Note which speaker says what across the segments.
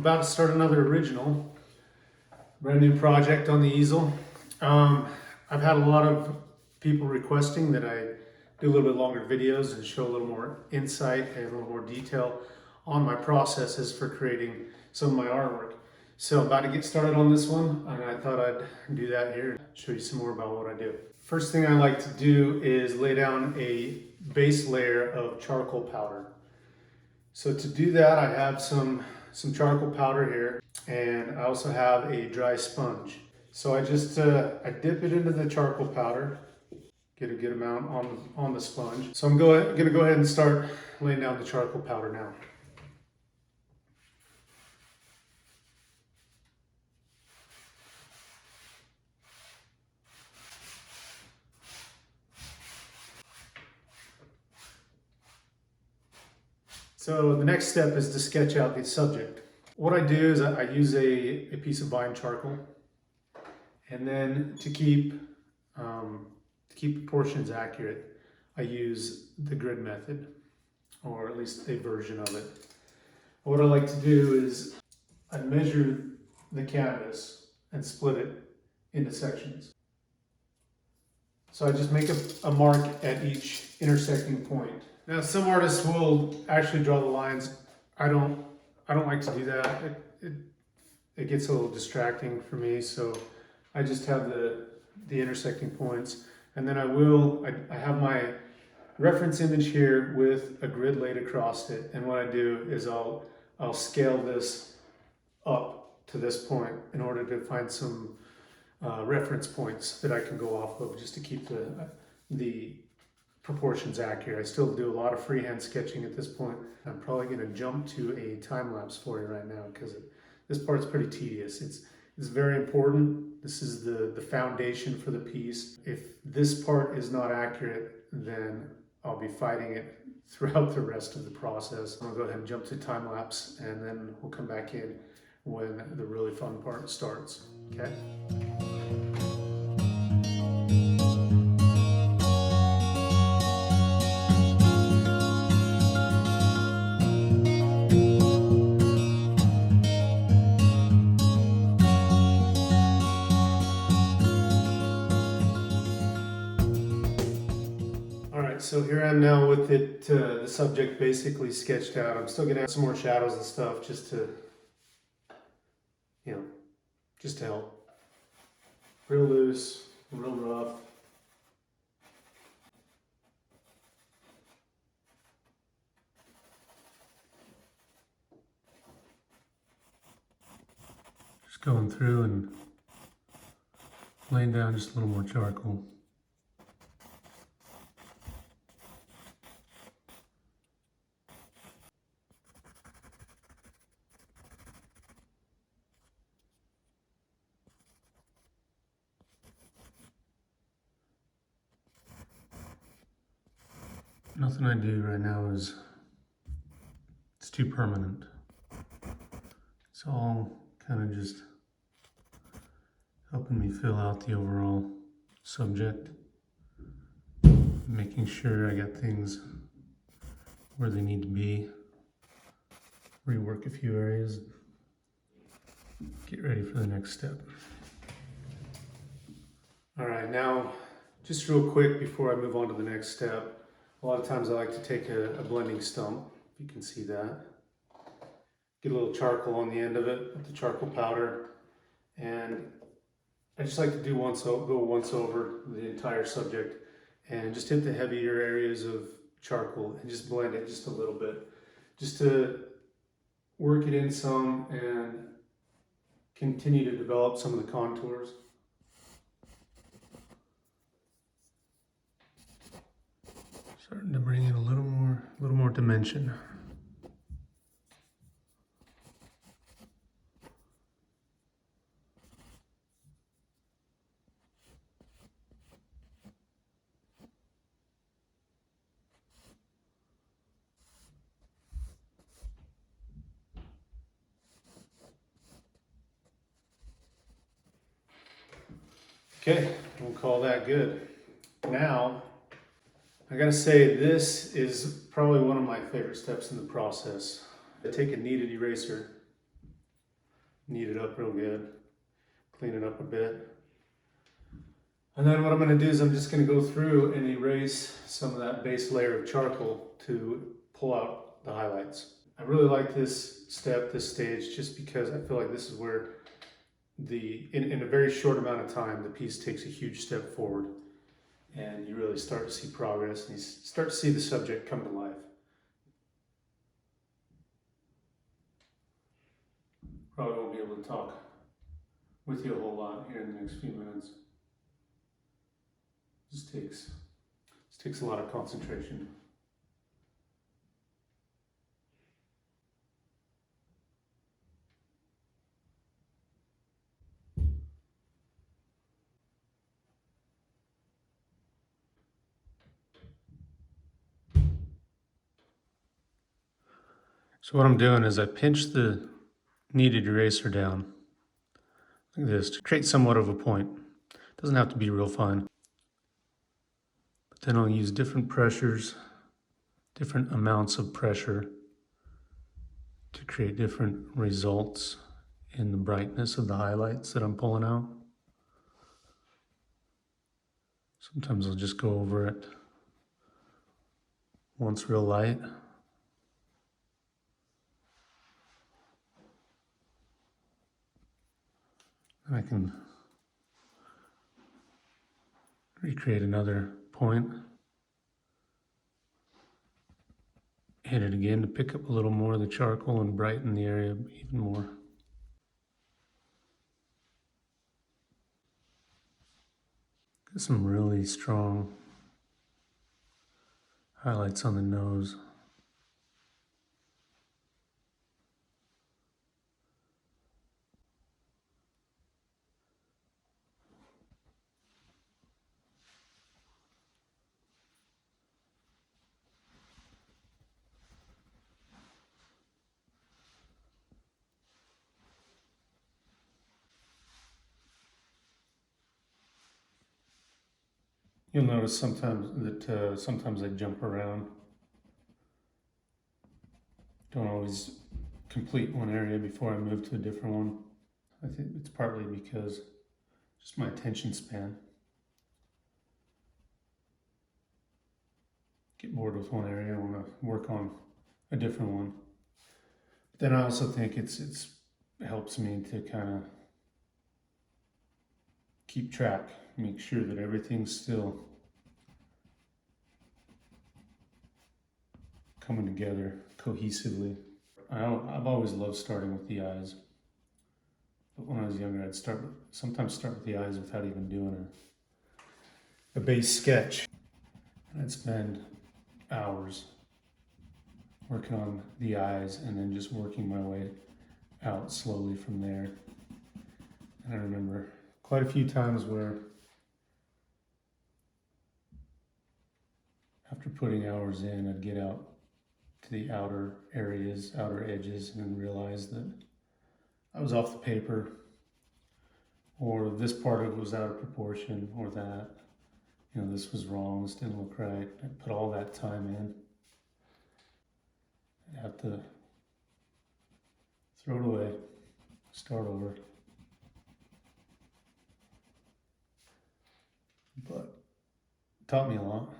Speaker 1: about to start another original, brand new project on the easel. I've had a lot of people requesting that I do a little bit longer videos and show a little more insight and a little more detail on my processes for creating some of my artwork. So I'm about to get started on this one, and I thought I'd do that here and show you some more about what I do. First thing I like to do is lay down a base layer of charcoal powder. So to do that, I have some charcoal powder here, and I also have a dry sponge. So I just I dip it into the charcoal powder, get a good amount on the sponge. So I'm gonna go ahead and start laying down the charcoal powder now. So the next step is to sketch out the subject. What I do is I use a piece of vine charcoal, and then to keep proportions accurate, I use the grid method, or at least a version of it. What I like to do is I measure the canvas and split it into sections. So I just make a mark at each intersecting point. Now, some artists will actually draw the lines. I don't like to do that. It gets a little distracting for me, so I just have the intersecting points, and then I have my reference image here with a grid laid across it, and what I do is I'll scale this up to this point in order to find some reference points that I can go off of, just to keep the proportions accurate. I still do a lot of freehand sketching at this point. I'm probably going to jump to a time lapse for you right now because this part's pretty tedious. It's very important. This is the foundation for the piece. If this part is not accurate, then I'll be fighting it throughout the rest of the process. I'm gonna go ahead and jump to time lapse, and then we'll come back in when the really fun part starts. Okay? So here I am now with it, the subject basically sketched out. I'm still gonna add some more shadows and stuff just to help. Real loose, real rough. Just going through and laying down just a little more charcoal. Nothing I do right now it's too permanent. It's all kind of just helping me fill out the overall subject, making sure I got things where they need to be, rework a few areas, get ready for the next step. All right, now just real quick before I move on to the next step, a lot of times I like to take a blending stump, if you can see that. Get a little charcoal on the end of it with the charcoal powder, and I just like to go once over the entire subject and just hit the heavier areas of charcoal and just blend it just a little bit, just to work it in some and continue to develop some of the contours. Starting to bring in a little more dimension. Okay, we'll call that good. Now, I gotta say, this is probably one of my favorite steps in the process. I take a kneaded eraser knead it up real good, clean it up a bit. And then what I'm going to do is I'm just going to go through and erase some of that base layer of charcoal to pull out the highlights. I really like this step, this stage, just because I feel like this is where in a very short amount of time, the piece takes a huge step forward, and you really start to see progress, and you start to see the subject come to life. Probably won't be able to talk with you a whole lot here in the next few minutes. This takes a lot of concentration. So what I'm doing is I pinch the kneaded eraser down like this to create somewhat of a point. It doesn't have to be real fine. But then I'll use different pressures, different amounts of pressure to create different results in the brightness of the highlights that I'm pulling out. Sometimes I'll just go over it once real light. And I can recreate another point. Hit it again to pick up a little more of the charcoal and brighten the area even more. Get some really strong highlights on the nose. You'll notice sometimes I jump around. Don't always complete one area before I move to a different one. I think it's partly because just my attention span. Get bored with one area, I want to work on a different one. But then I also think it helps me to kind of keep track, make sure that everything's still coming together cohesively. I've always loved starting with the eyes, but when I was younger, I'd sometimes start with the eyes without even doing a base sketch. And I'd spend hours working on the eyes and then just working my way out slowly from there. And I remember quite a few times where after putting hours in, I'd get out to the outer areas, outer edges, and realize that I was off the paper, or this part of it was out of proportion, or that, this was wrong, this didn't look right. I put all that time in. I have to throw it away, start over. But it taught me a lot.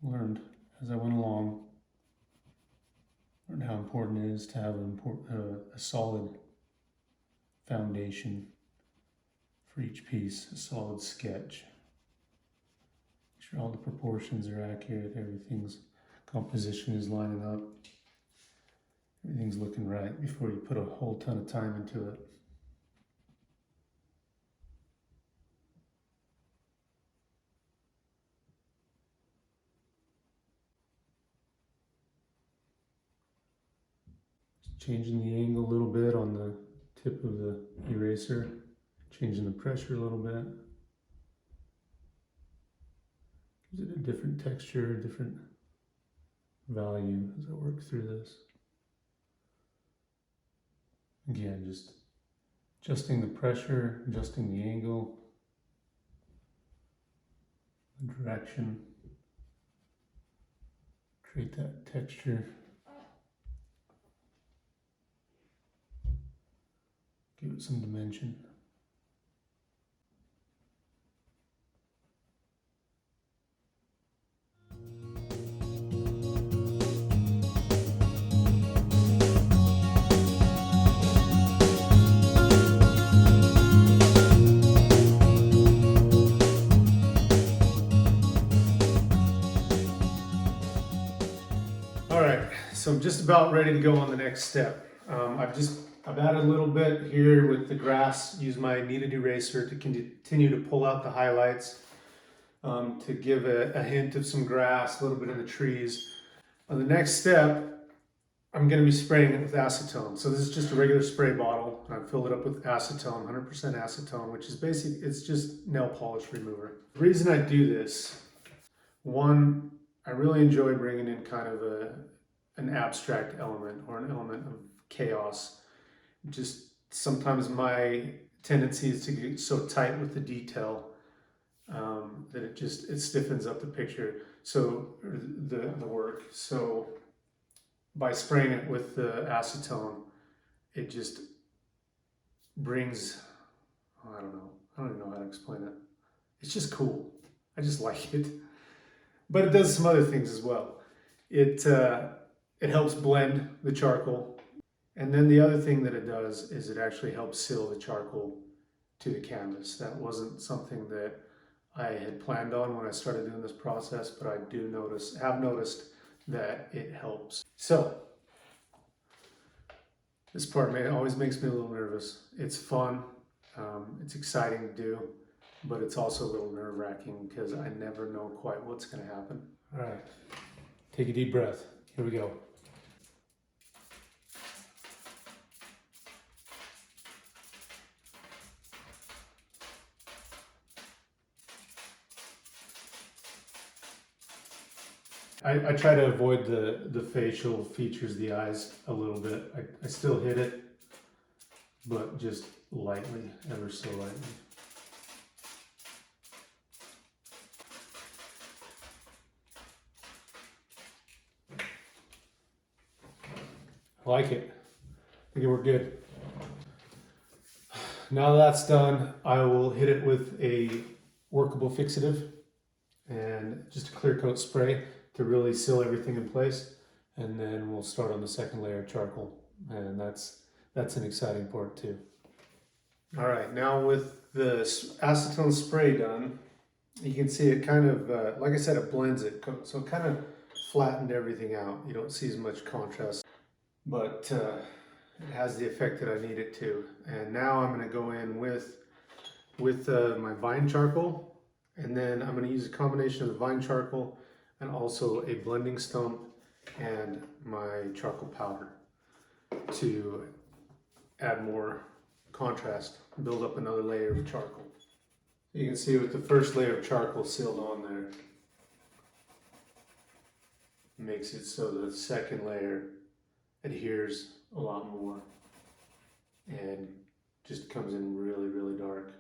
Speaker 1: Learned as I went along. Learned how important it is to have a solid foundation for each piece, a solid sketch. Make sure all the proportions are accurate, everything's composition is lining up, everything's looking right before you put a whole ton of time into it. Changing the angle a little bit on the tip of the eraser, changing the pressure a little bit. Gives it a different texture, a different value as I work through this. Again, just adjusting the pressure, adjusting the angle, the direction, create that texture. Give it some dimension. All right, so I'm just about ready to go on the next step. I've added a little bit here with the grass, use my kneaded eraser to continue to pull out the highlights, to give a hint of some grass, a little bit of the trees. On the next step, I'm going to be spraying it with acetone. So this is just a regular spray bottle. I've filled it up with acetone, 100% acetone, which is basic, it's just nail polish remover. The reason I do this, one, I really enjoy bringing in kind of an abstract element or an element of chaos. Just sometimes my tendency is to get so tight with the detail that it stiffens up the picture. So the work. So by spraying it with the acetone, it just brings, I don't even know how to explain it. It's just cool. I just like it. But it does some other things as well. It helps blend the charcoal. And then the other thing that it does is it actually helps seal the charcoal to the canvas. That wasn't something that I had planned on when I started doing this process, but I have noticed that it helps. So, this part always makes me a little nervous. It's fun, it's exciting to do, but it's also a little nerve-wracking because I never know quite what's going to happen. All right, take a deep breath. Here we go. I try to avoid the facial features of the eyes a little bit. I still hit it, but just lightly, ever so lightly. I like it. I think it worked good. Now that's done, I will hit it with a workable fixative and just a clear coat spray to really seal everything in place, and then we'll start on the second layer of charcoal, and that's an exciting part too. All right, now with the acetone spray done, you can see it kind of, like I said, it blends it, so it kind of flattened everything out. You don't see as much contrast, but it has the effect that I need it to. And now I'm going to go in with my vine charcoal, and then I'm going to use a combination of the vine charcoal and also a blending stump and my charcoal powder to add more contrast, build up another layer of charcoal. You can see with the first layer of charcoal sealed on there, makes it so the second layer adheres a lot more and just comes in really, really dark.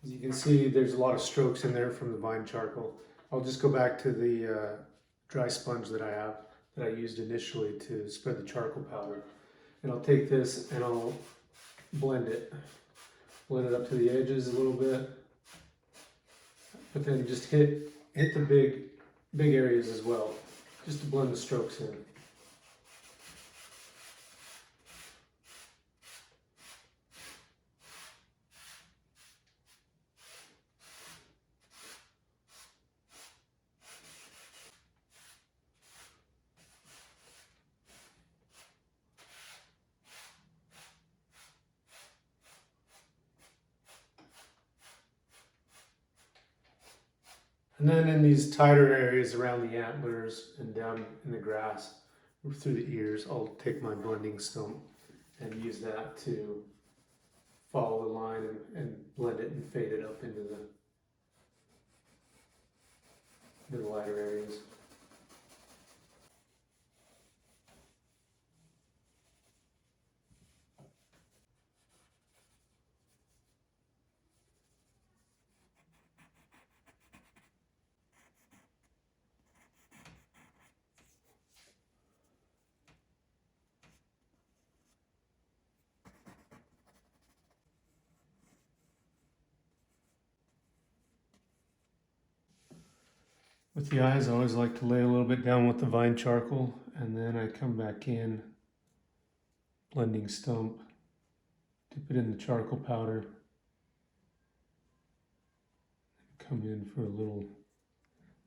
Speaker 1: As you can see, there's a lot of strokes in there from the vine charcoal. I'll just go back to the dry sponge that I used initially to spread the charcoal powder. And I'll take this and I'll blend it up to the edges a little bit, but then just hit the big areas as well, just to blend the strokes in. And then in these tighter areas around the antlers and down in the grass, through the ears, I'll take my blending stump and use that to follow the line and blend it and fade it up into the lighter areas. With the eyes, I always like to lay a little bit down with the vine charcoal, and then I come back in, blending stump, dip it in the charcoal powder, come in for a little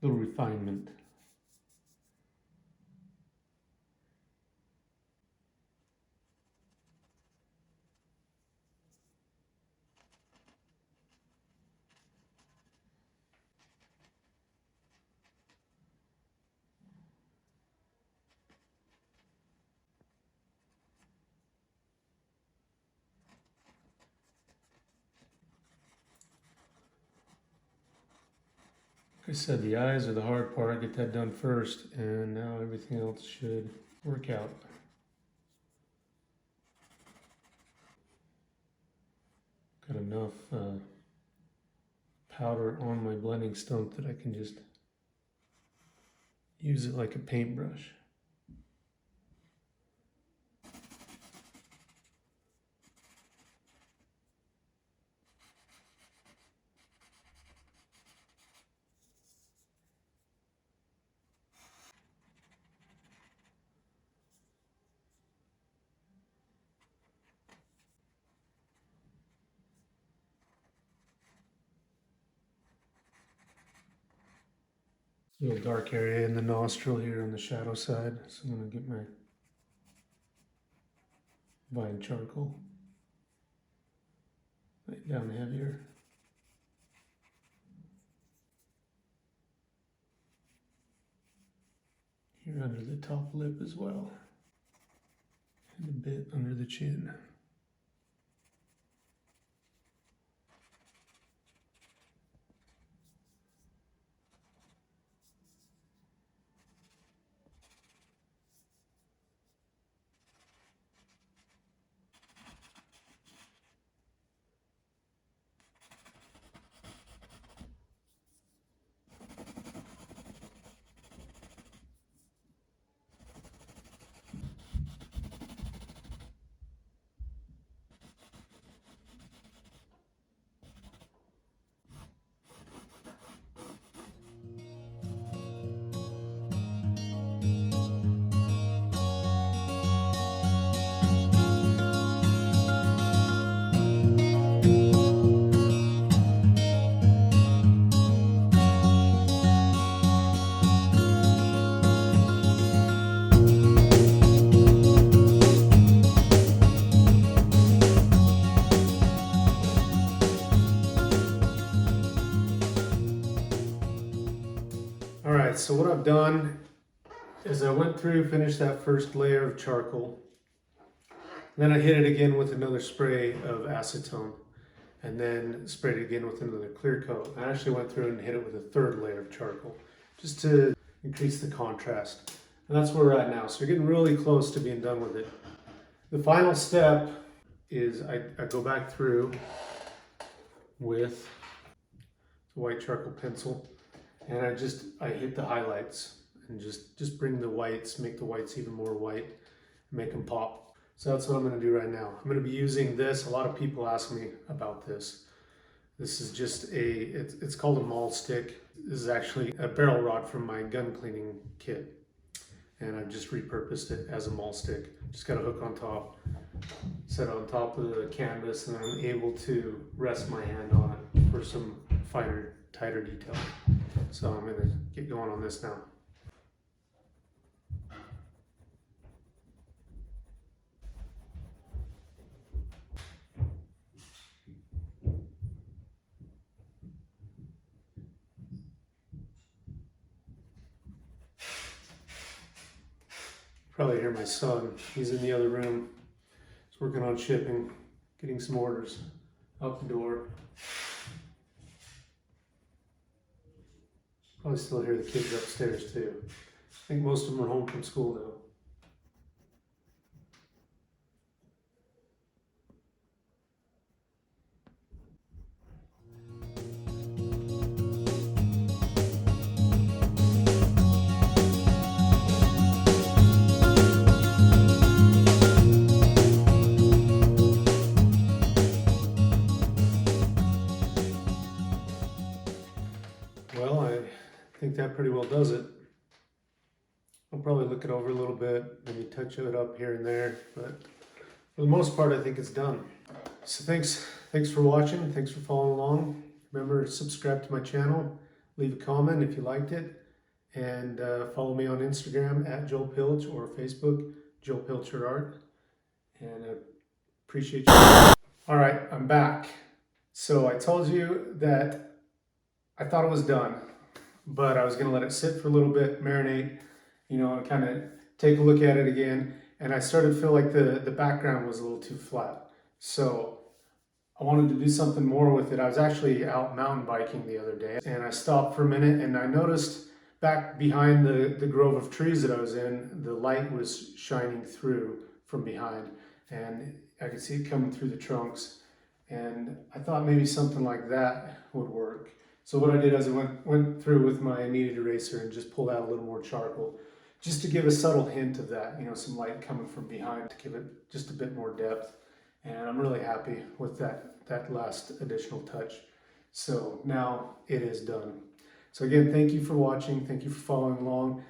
Speaker 1: refinement. Like I said, the eyes are the hard part. Get that done first, and now everything else should work out. Got enough powder on my blending stump that I can just use it like a paintbrush. Little dark area in the nostril here on the shadow side, so I'm going to get my vine charcoal, lay it down heavier. Here under the top lip as well, and a bit under the chin. All right, so what I've done is I went through, finished that first layer of charcoal. Then I hit it again with another spray of acetone, and then sprayed it again with another clear coat. I actually went through and hit it with a third layer of charcoal, just to increase the contrast. And that's where we're at now. So we're getting really close to being done with it. The final step is I go back through with the white charcoal pencil, and I hit the highlights and just bring the whites, make the whites even more white, make them pop. So that's what I'm going to do right now. I'm going to be using this. A lot of people ask me about this. This is just it's called a maul stick. This is actually a barrel rod from my gun cleaning kit, and I've just repurposed it as a maul stick. Just got a hook on top, set it on top of the canvas, and I'm able to rest my hand on it for some finer, tighter detail. So I'm going to get going on this now. Probably hear my son. He's in the other room. He's working on shipping, getting some orders out the door. Probably still hear the kids upstairs too. I think most of them are home from school though. Well, I think that pretty well does it. I'll probably look it over a little bit, maybe touch it up here and there, but for the most part, I think it's done. So thanks for watching. Thanks for following along. Remember to subscribe to my channel, leave a comment if you liked it, and follow me on Instagram at Joel Pilch or Facebook, Joel Pilcher Art. And I appreciate you. All right, I'm back. So I told you that I thought it was done, but I was gonna let it sit for a little bit, marinate, and kind of take a look at it again. And I started to feel like the background was a little too flat. So I wanted to do something more with it. I was actually out mountain biking the other day and I stopped for a minute and I noticed back behind the grove of trees that I was in, the light was shining through from behind and I could see it coming through the trunks. And I thought maybe something like that would work. So what I did is I went through with my kneaded eraser and just pulled out a little more charcoal, just to give a subtle hint of that, some light coming from behind to give it just a bit more depth. And I'm really happy with that last additional touch. So now it is done. So again, thank you for watching. Thank you for following along.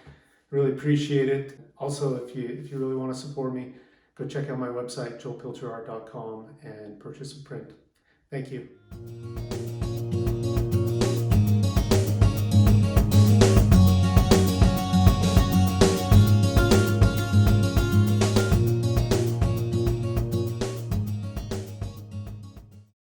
Speaker 1: Really appreciate it. Also, if you really want to support me, go check out my website, joelpilcherart.com, and purchase a print. Thank you.